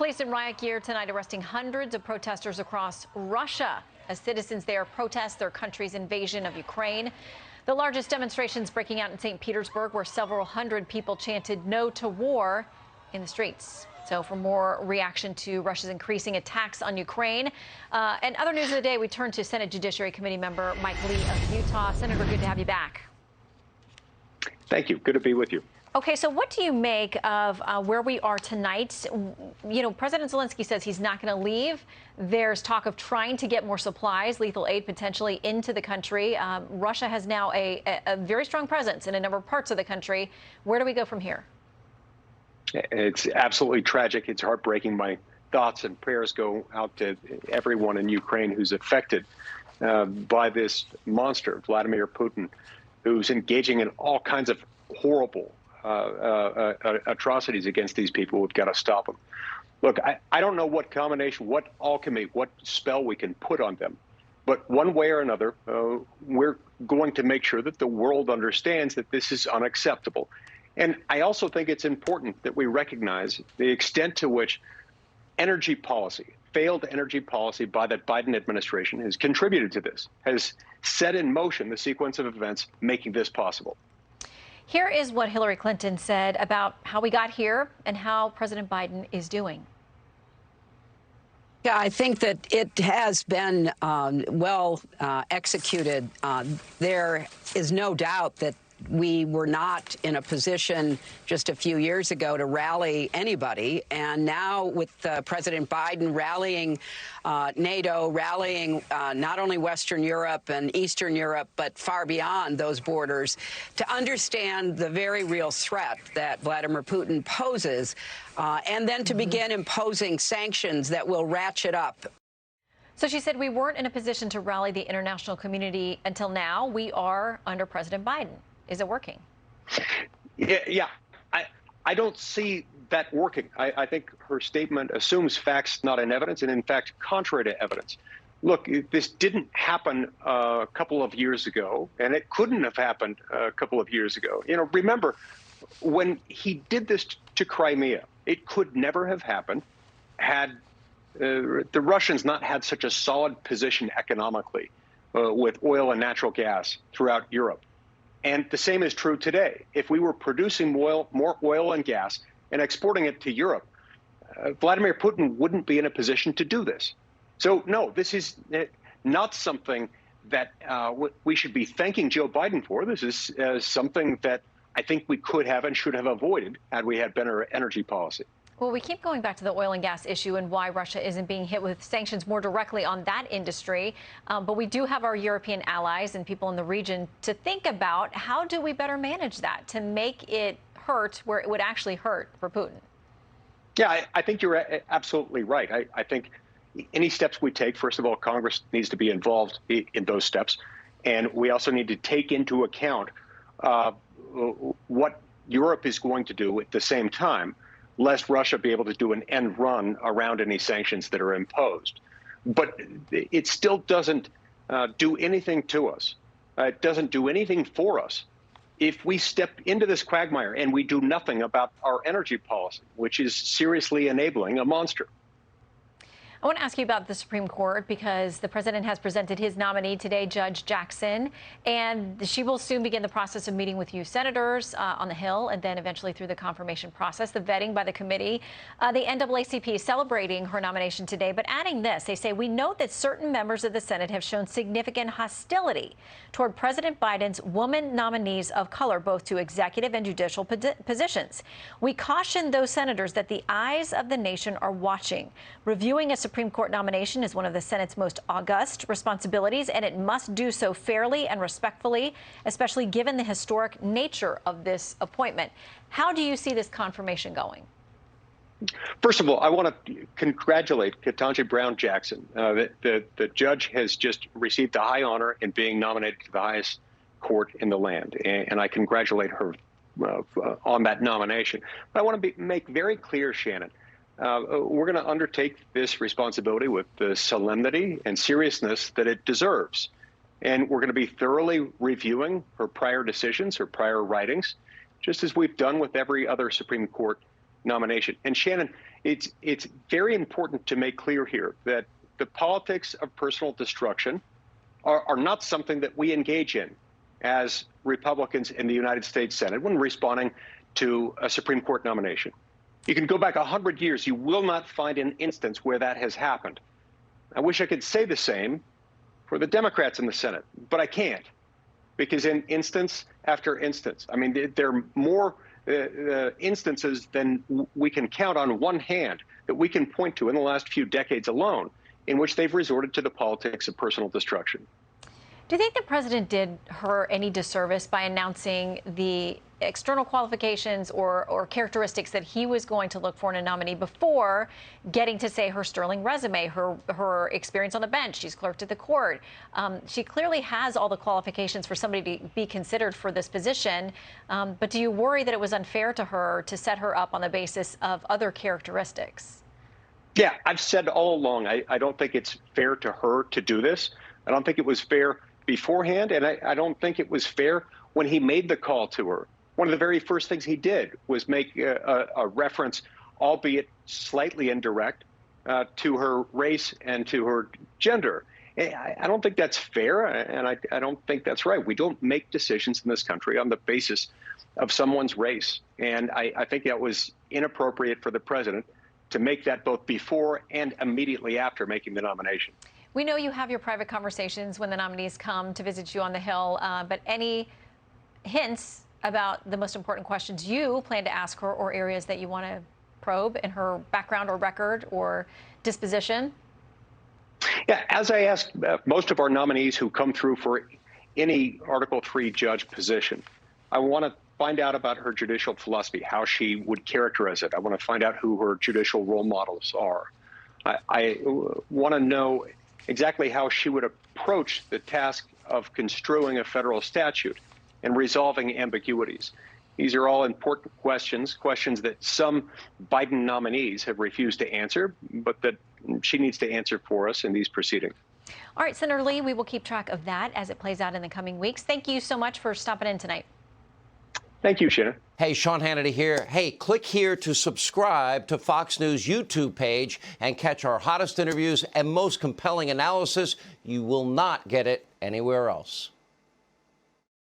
Police in riot gear tonight arresting hundreds of protesters across Russia as citizens there protest their country's invasion of Ukraine. The largest demonstrations breaking out in St. Petersburg, where several hundred people chanted "No to war" in the streets. So for more reaction to Russia's increasing attacks on Ukraine and other news of the day, we turn to Senate Judiciary Committee member Mike Lee of Utah. Senator, good to have you back. Thank you. Good to be with you. Okay, so what do you make of where we are tonight? You know, President Zelensky says he's not going to leave. There's talk of trying to get more supplies, lethal aid potentially, into the country. Russia has now a very strong presence in a number of parts of the country. Where do we go from here? It's absolutely tragic. It's heartbreaking. My thoughts and prayers go out to everyone in Ukraine who's affected by this monster, Vladimir Putin, who's engaging in all kinds of horrible atrocities against these people. We've got to stop them. Look, I don't know what combination, what alchemy, what spell we can put on them. But one way or another, we're going to make sure that the world understands that this is unacceptable. And I also think it's important that we recognize the extent to which energy policy, failed energy policy by the Biden administration has contributed to this, has set in motion the sequence of events making this possible. Here is what Hillary Clinton said about how we got here and how President Biden is doing. Yeah, I think that it has been well executed. There is no doubt that we were not in a position just a few years ago to rally anybody. And now with President Biden rallying NATO, rallying not only Western Europe and Eastern Europe, but far beyond those borders, to understand the very real threat that Vladimir Putin poses, and then to begin imposing sanctions that will ratchet up. So she said we weren't in a position to rally the international community until now. We are under President Biden. Is it working? Yeah. I don't see that working. I think her statement assumes facts not in evidence, and in fact, contrary to evidence. Look, this didn't happen a couple of years ago, and it couldn't have happened a couple of years ago. You know, remember, when he did this to Crimea, it could never have happened had the Russians not had such a solid position economically with oil and natural gas throughout Europe. And the same is true today. If we were producing more oil and gas and exporting it to Europe, Vladimir Putin wouldn't be in a position to do this. So, no, this is not something that we should be thanking Joe Biden for. This is something that I think we could have and should have avoided had we had better energy policy. Well, we keep going back to the oil and gas issue and why Russia isn't being hit with sanctions more directly on that industry. But we do have our European allies and people in the region to think about how do we better manage that to make it hurt where it would actually hurt for Putin. Yeah, I think you're absolutely right. I think any steps we take, first of all, Congress needs to be involved in those steps. And we also need to take into account what Europe is going to do at the same time, lest Russia be able to do an end run around any sanctions that are imposed. But it still doesn't do anything to us. It doesn't do anything for us if we step into this quagmire and we do nothing about our energy policy, which is seriously enabling a monster. I want to ask you about the Supreme Court because the president has presented his nominee today, Judge Jackson, and she will soon begin the process of meeting with you senators on the Hill and then eventually through the confirmation process, the vetting by the committee. The NAACP is celebrating her nomination today, but adding this, they say, we note that certain members of the Senate have shown significant hostility toward President Biden's woman nominees of color, both to executive and judicial positions. We caution those senators that the eyes of the nation are watching. Reviewing a Supreme Court nomination is one of the Senate's most august responsibilities, and it must do so fairly and respectfully, especially given the historic nature of this appointment. How do you see this confirmation going? First of all, I want to congratulate Ketanji Brown Jackson. The judge has just received a high honor in being nominated to the highest court in the land, and I congratulate her on that nomination. But I want to make very clear, Shannon, we're going to undertake this responsibility with the solemnity and seriousness that it deserves. And we're going to be thoroughly reviewing her prior decisions, her prior writings, just as we've done with every other Supreme Court nomination. And Shannon, it's very important to make clear here that the politics of personal destruction are not something that we engage in as Republicans in the United States Senate when responding to a Supreme Court nomination. You can go back 100 years. You will not find an instance where that has happened. I wish I could say the same for the Democrats in the Senate, but I can't, because in instance after instance, I mean, there are more instances than we can count on one hand that we can point to in the last few decades alone in which they've resorted to the politics of personal destruction. Do you think the president did her any disservice by announcing the external qualifications or characteristics that he was going to look for in a nominee before getting to say her sterling resume, her experience on the bench? She's clerked at the court. She clearly has all the qualifications for somebody to be considered for this position. But do you worry that it was unfair to her to set her up on the basis of other characteristics? Yeah, I've said all along, I don't think it's fair to her to do this. I don't think it was fair beforehand, and I don't think it was fair when he made the call to her. One of the very first things he did was make a reference, albeit slightly indirect, to her race and to her gender. I don't think that's fair, and I don't think that's right. We don't make decisions in this country on the basis of someone's race, and I think that was inappropriate for the president to make that both before and immediately after making the nomination. We know you have your private conversations when the nominees come to visit you on the Hill, but any hints about the most important questions you plan to ask her or areas that you want to probe in her background or record or disposition? Yeah, as I ask most of our nominees who come through for any Article III judge position, I want to find out about her judicial philosophy, how she would characterize it. I want to find out who her judicial role models are. I want to know exactly how she would approach the task of construing a federal statute and resolving ambiguities. These are all important questions that some Biden nominees have refused to answer, but that she needs to answer for us in these proceedings. All right, Senator Lee, we will keep track of that as it plays out in the coming weeks. Thank you so much for stopping in tonight. Thank you, Shannon. Hey, Sean Hannity here. Hey, click here to subscribe to Fox News YouTube page and catch our hottest interviews and most compelling analysis. You will not get it anywhere else.